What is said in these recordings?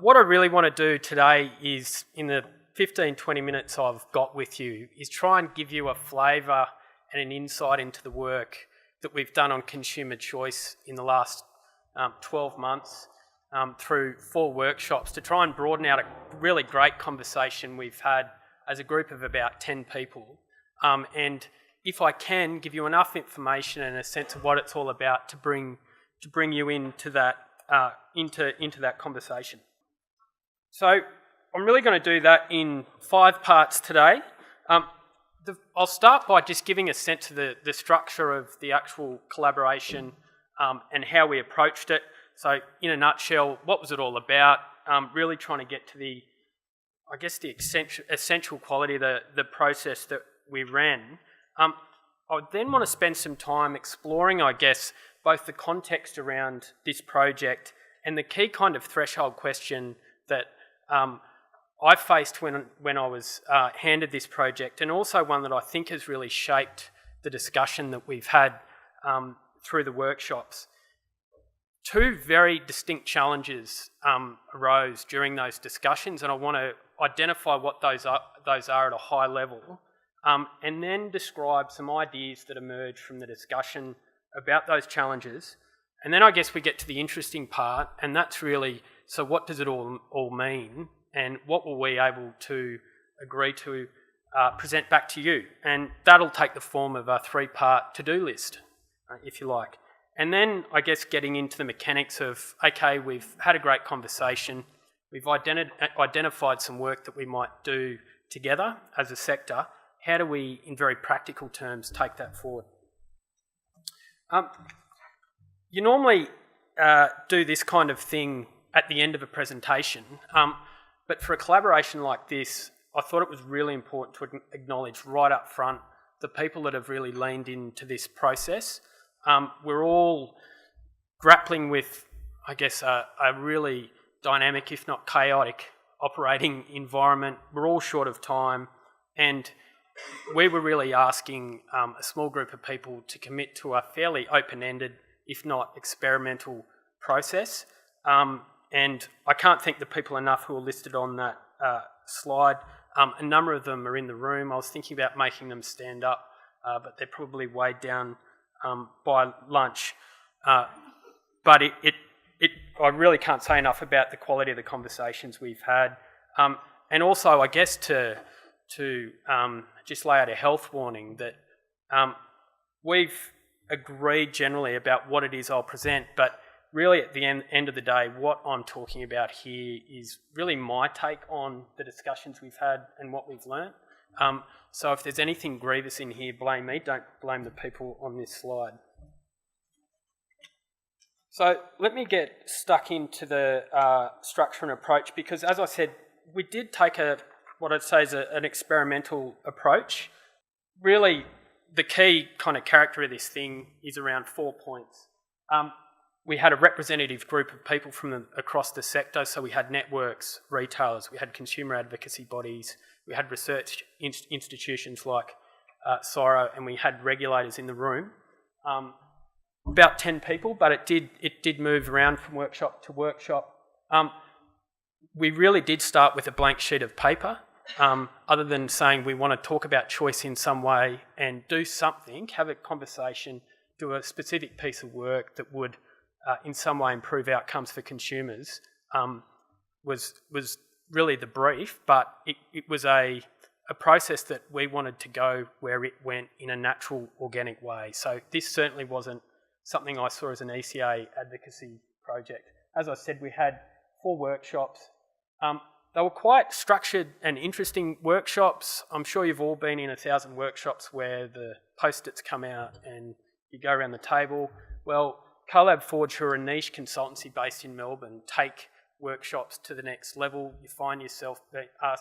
What I really want to do today is, in the 15-20 minutes I've got with you, is try and give you a flavour and an insight into the work that we've done on consumer choice in the last 12 months through 4 workshops to try and broaden out a really great conversation we've had as a group of about 10 people. And if I can, give you enough information and a sense of what it's all about to bring you into that into that conversation. So I'm really going to do that in 5 parts today. I'll start by just giving a sense of the structure of the actual collaboration and how we approached it. So in a nutshell, what was it all about? Really trying to get to the essential quality of the process that we ran. I then want to spend some time exploring, both the context around this project and the key kind of threshold question that I faced when I was handed this project, and also one that I think has really shaped the discussion that we've had through the workshops. 2 very distinct challenges arose during those discussions, and I want to identify what those are at a high level, and then describe some ideas that emerged from the discussion about those challenges. And then I guess we get to the interesting part, and that's really, so what does it all mean, and what were we able to agree to present back to you? And that'll take the form of a 3-part to-do list, if you like. And then I guess getting into the mechanics of, okay, we've had a great conversation, we've identified some work that we might do together as a sector. How do we, in very practical terms, take that forward? You normally do this kind of thing at the end of a presentation, but for a collaboration like this, I thought it was really important to acknowledge right up front the people that have really leaned into this process. We're all grappling with, a really dynamic, if not chaotic, operating environment. We're all short of time, and we were really asking a small group of people to commit to a fairly open-ended, if not experimental process. And I can't thank the people enough who are listed on that slide. A number of them are in the room. I was thinking about making them stand up, but they're probably weighed down by lunch. But I really can't say enough about the quality of the conversations we've had. And also, I guess, to just lay out a health warning that we've agreed generally about what it is I'll present, but really at the end of the day, what I'm talking about here is really my take on the discussions we've had and what we've learnt. So if there's anything grievous in here, blame me, don't blame the people on this slide. So let me get stuck into the structure and approach, because as I said, we did take what I'd say is an experimental approach. Really, the key kind of character of this thing is around 4 points. We had a representative group of people from across the sector, so we had networks, retailers, we had consumer advocacy bodies, we had research institutions like CSIRO, and we had regulators in the room. About 10 people, but it did move around from workshop to workshop. We really did start with a blank sheet of paper, other than saying we want to talk about choice in some way and do something, have a conversation, do a specific piece of work that would in some way improve outcomes for consumers, was really the brief, but it was a process that we wanted to go where it went in a natural, organic way. So this certainly wasn't something I saw as an ECA advocacy project. As I said, we had 4 workshops. They were quite structured and interesting workshops. I'm sure you've all been in 1,000 workshops where the post-its come out and you go around the table. Well, Collab Forge, who are a niche consultancy based in Melbourne, take workshops to the next level. You find yourself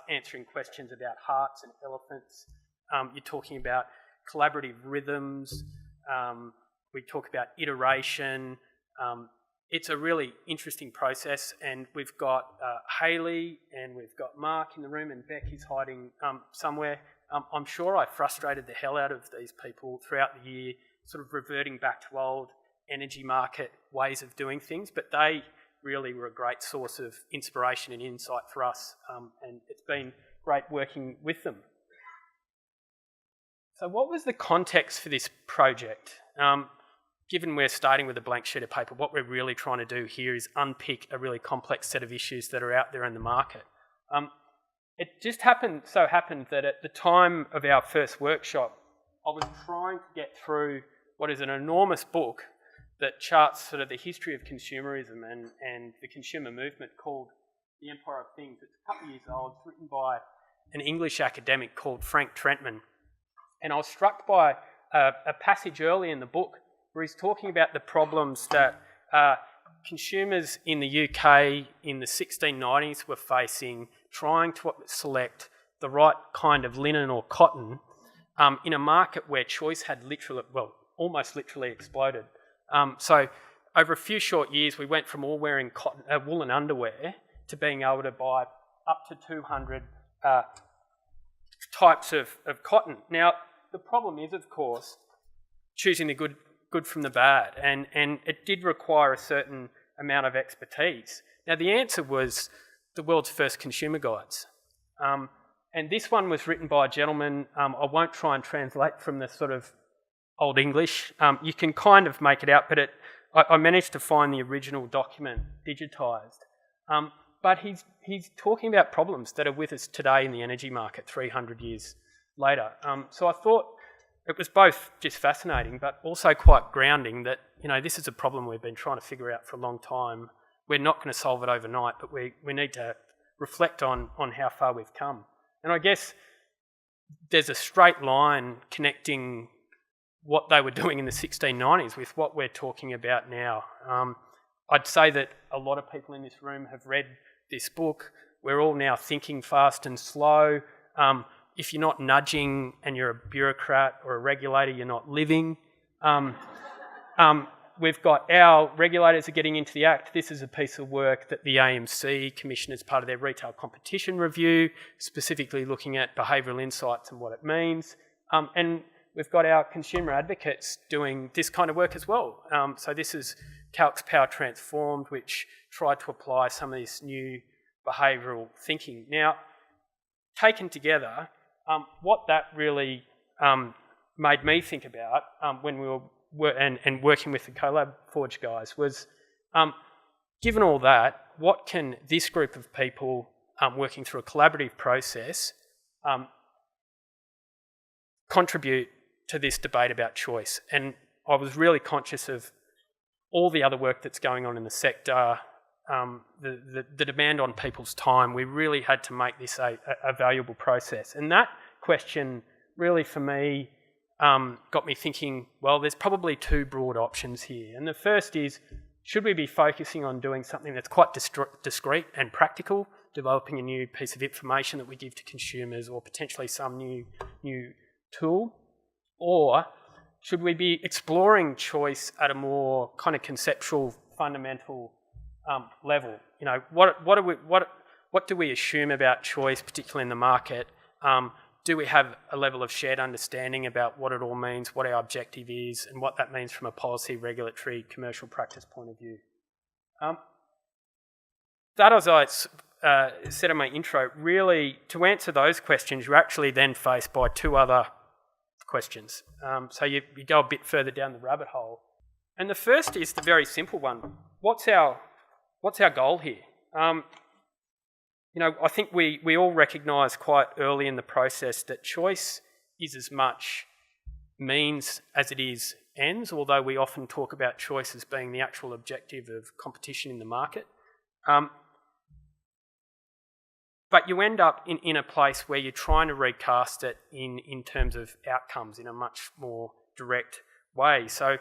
answering questions about hearts and elephants. You're talking about collaborative rhythms. We talk about iteration. It's a really interesting process, and we've got Hayley and we've got Mark in the room, and Beck is hiding somewhere. I'm sure I frustrated the hell out of these people throughout the year, sort of reverting back to old energy market ways of doing things, but they really were a great source of inspiration and insight for us, and it's been great working with them. So what was the context for this project? Given we're starting with a blank sheet of paper, what we're really trying to do here is unpick a really complex set of issues that are out there in the market. It just so happened that at the time of our first workshop, I was trying to get through what is an enormous book that charts sort of the history of consumerism and the consumer movement called The Empire of Things. It's a couple of years old. It's written by an English academic called Frank Trentman. And I was struck by a passage early in the book where he's talking about the problems that consumers in the UK in the 1690s were facing, trying to select the right kind of linen or cotton in a market where choice had almost literally exploded. So over a few short years, we went from all wearing woolen underwear to being able to buy up to 200 types of cotton. Now, the problem is, of course, choosing the good from the bad, and it did require a certain amount of expertise. Now, the answer was the world's first consumer guides. And this one was written by a gentleman. I won't try and translate from the sort of Old English. You can kind of make it out, but I managed to find the original document digitised. But he's talking about problems that are with us today in the energy market 300 years later. So I thought it was both just fascinating, but also quite grounding that, this is a problem we've been trying to figure out for a long time. We're not going to solve it overnight, but we need to reflect on how far we've come. And I guess there's a straight line connecting what they were doing in the 1690s with what we're talking about now. I'd say that a lot of people in this room have read this book. We're all now thinking fast and slow. If you're not nudging and you're a bureaucrat or a regulator, you're not living. We've got our regulators are getting into the act. This is a piece of work that the AMC commissioned as part of their retail competition review, specifically looking at behavioural insights and what it means. And we've got our consumer advocates doing this kind of work as well. So this is Calc's Power Transformed, which tried to apply some of this new behavioural thinking. Now, taken together, what that really made me think about when we were working with the Collab Forge guys was, given all that, what can this group of people working through a collaborative process contribute to this debate about choice? And I was really conscious of all the other work that's going on in the sector, the demand on people's time. We really had to make this a valuable process. And that question really, for me, got me thinking, well, there's probably two broad options here. And the first is, should we be focusing on doing something that's quite discreet and practical, developing a new piece of information that we give to consumers or potentially some new tool? Or should we be exploring choice at a more kind of conceptual, fundamental level? What do we assume about choice, particularly in the market? Do we have a level of shared understanding about what it all means, what our objective is, and what that means from a policy, regulatory, commercial practice point of view? That, as I said in my intro, really, to answer those questions, you're actually then faced by two other questions. So you go a bit further down the rabbit hole. And the first is the very simple one. What's our goal here? I think we all recognise quite early in the process that choice is as much means as it is ends, although we often talk about choice as being the actual objective of competition in the market. But you end up in a place where you're trying to recast it in terms of outcomes in a much more direct way. So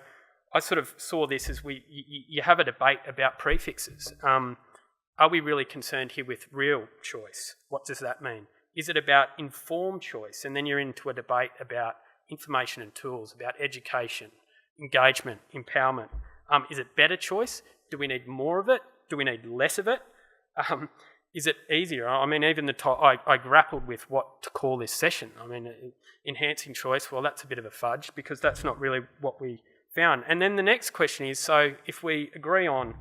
I sort of saw this as you have a debate about prefixes. Are we really concerned here with real choice? What does that mean? Is it about informed choice? And then you're into a debate about information and tools, about education, engagement, empowerment. Is it better choice? Do we need more of it? Do we need less of it? Is it easier? I mean, even I grappled with what to call this session. I mean, enhancing choice, well, that's a bit of a fudge because that's not really what we found. And then the next question is, so if we agree on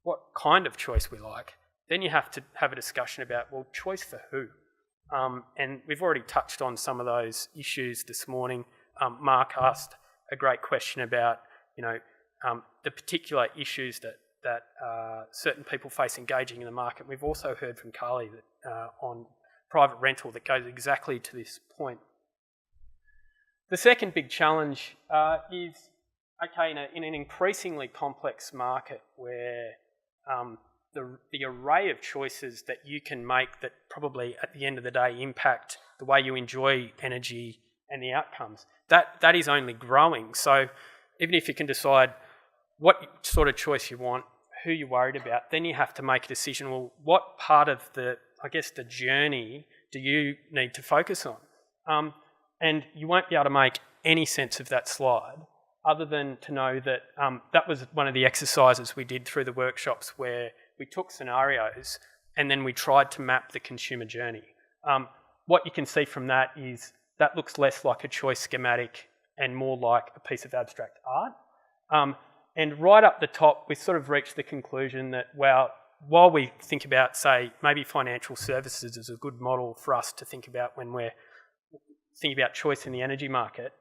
what kind of choice we like, then you have to have a discussion about, well, choice for who? And we've already touched on some of those issues this morning. Mark asked a great question about, the particular issues that certain people face engaging in the market. We've also heard from Carly that, on private rental that goes exactly to this point. The second big challenge is, okay, in an increasingly complex market where the array of choices that you can make that probably at the end of the day impact the way you enjoy energy and the outcomes, that is only growing. So even if you can decide what sort of choice you want, who you're worried about, then you have to make a decision, well, what part of the journey do you need to focus on? And you won't be able to make any sense of that slide other than to know that that was one of the exercises we did through the workshops where we took scenarios and then we tried to map the consumer journey. What you can see from that is that looks less like a choice schematic and more like a piece of abstract art. And right up the top, we sort of reached the conclusion that, while we think about, say, maybe financial services is a good model for us to think about when we're thinking about choice in the energy market,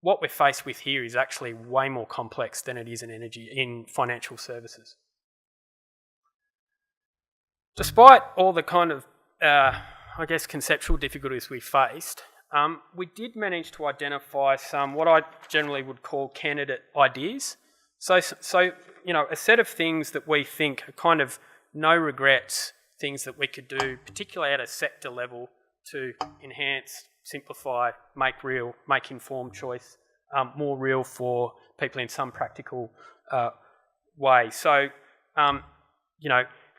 what we're faced with here is actually way more complex than it is in financial services. Despite all the kind of, conceptual difficulties we faced, we did manage to identify some what I generally would call candidate ideas. So a set of things that we think are kind of no regrets things that we could do, particularly at a sector level, to enhance, simplify, make real, make informed choice more real for people in some practical way. So,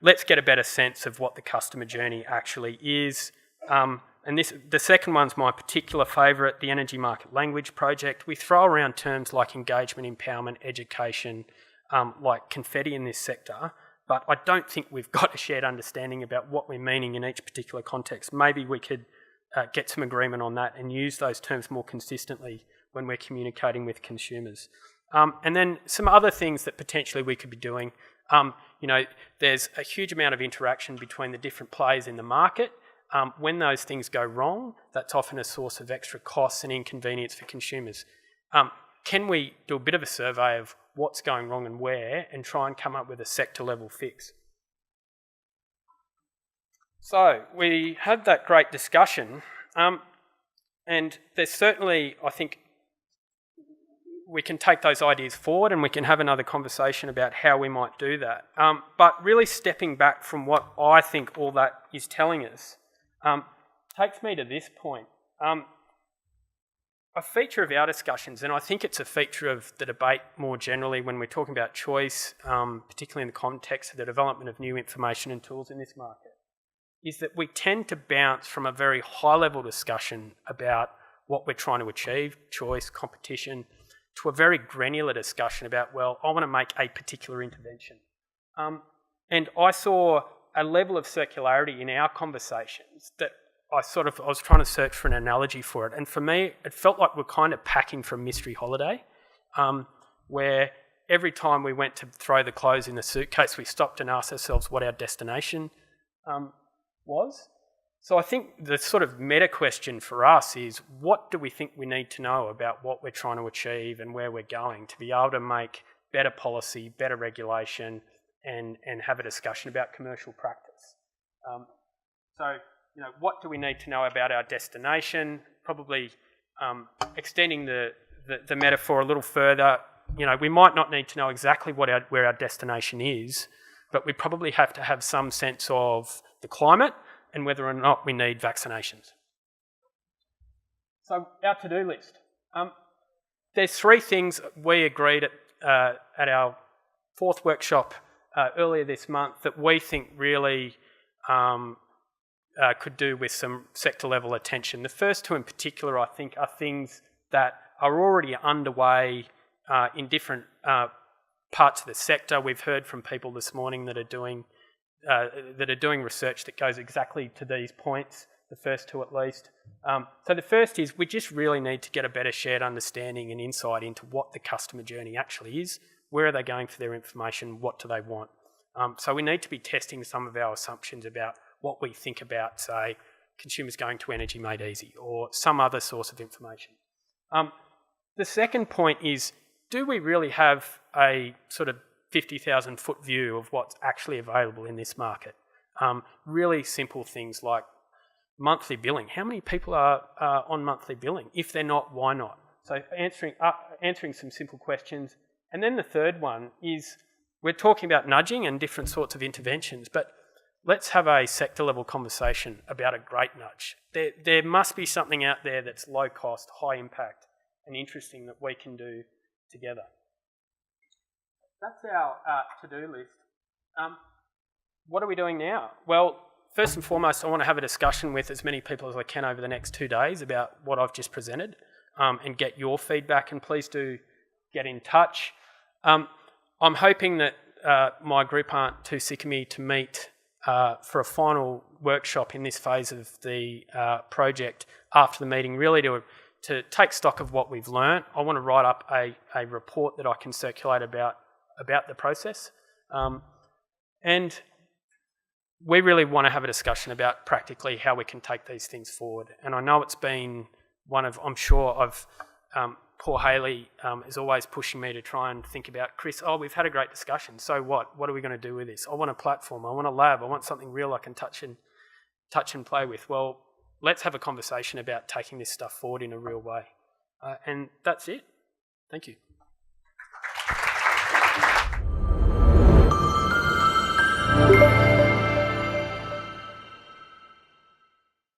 let's get a better sense of what the customer journey actually is. And the second one's my particular favourite, the Energy Market Language Project. We throw around terms like engagement, empowerment, education, like confetti in this sector, but I don't think we've got a shared understanding about what we're meaning in each particular context. Maybe we could get some agreement on that and use those terms more consistently when we're communicating with consumers. And then some other things that potentially we could be doing. There's a huge amount of interaction between the different players in the market. When those things go wrong, that's often a source of extra costs and inconvenience for consumers. Can we do a bit of a survey of what's going wrong and where and try and come up with a sector level fix? So we had that great discussion, and there's certainly, I think, we can take those ideas forward and we can have another conversation about how we might do that. But really stepping back from what I think all that is telling us, takes me to this point. A feature of our discussions, and I think it's a feature of the debate more generally when we're talking about choice, particularly in the context of the development of new information and tools in this market, is that we tend to bounce from a very high-level discussion about what we're trying to achieve, choice, competition, to a very granular discussion about, well, I want to make a particular intervention. And I saw a level of circularity in our conversations that I was trying to search for an analogy for it. And for me, it felt like we're kind of packing for a mystery holiday, where every time we went to throw the clothes in the suitcase, we stopped and asked ourselves what our destination was. So I think the sort of meta question for us is, what do we think we need to know about what we're trying to achieve and where we're going to be able to make better policy, better regulation, and have a discussion about commercial practice. What do we need to know about our destination? Probably extending the metaphor a little further, we might not need to know exactly where our destination is, but we probably have to have some sense of the climate and whether or not we need vaccinations. So our to-do list. There's 3 things we agreed at our 4th workshop earlier this month that we think really could do with some sector level attention. The first 2 in particular, I think, are things that are already underway in different parts of the sector. We've heard from people this morning that are doing research that goes exactly to these points, the first 2 at least. So the first is we just really need to get a better shared understanding and insight into what the customer journey actually is, where are they going for their information, what do they want. So we need to be testing some of our assumptions about what we think about, say, consumers going to energy made easy or some other source of information. The second point is, do we really have a sort of 50,000 foot view of what's actually available in this market? Really simple things like monthly billing. How many people are on monthly billing? If they're not, why not? So answering some simple questions. And then the third one is, we're talking about nudging and different sorts of interventions, but let's have a sector level conversation about a great nudge. There must be something out there that's low cost, high impact and interesting that we can do together. That's our to-do list. What are we doing now? Well, first and foremost, I want to have a discussion with as many people as I can over the next 2 days about what I've just presented and get your feedback, and please do get in touch. I'm hoping that my group aren't too sick of me to meet for a final workshop in this phase of the project after the meeting, really to take stock of what we've learnt. I want to write up a report that I can circulate about the process. And we really want to have a discussion about practically how we can take these things forward. And I know it's been I'm sure Paul Haley is always pushing me to try and think about, Chris, we've had a great discussion, so what? What are we going to do with this? I want a platform, I want a lab, I want something real I can touch and play with. Well, let's have a conversation about taking this stuff forward in a real way. And that's it. Thank you.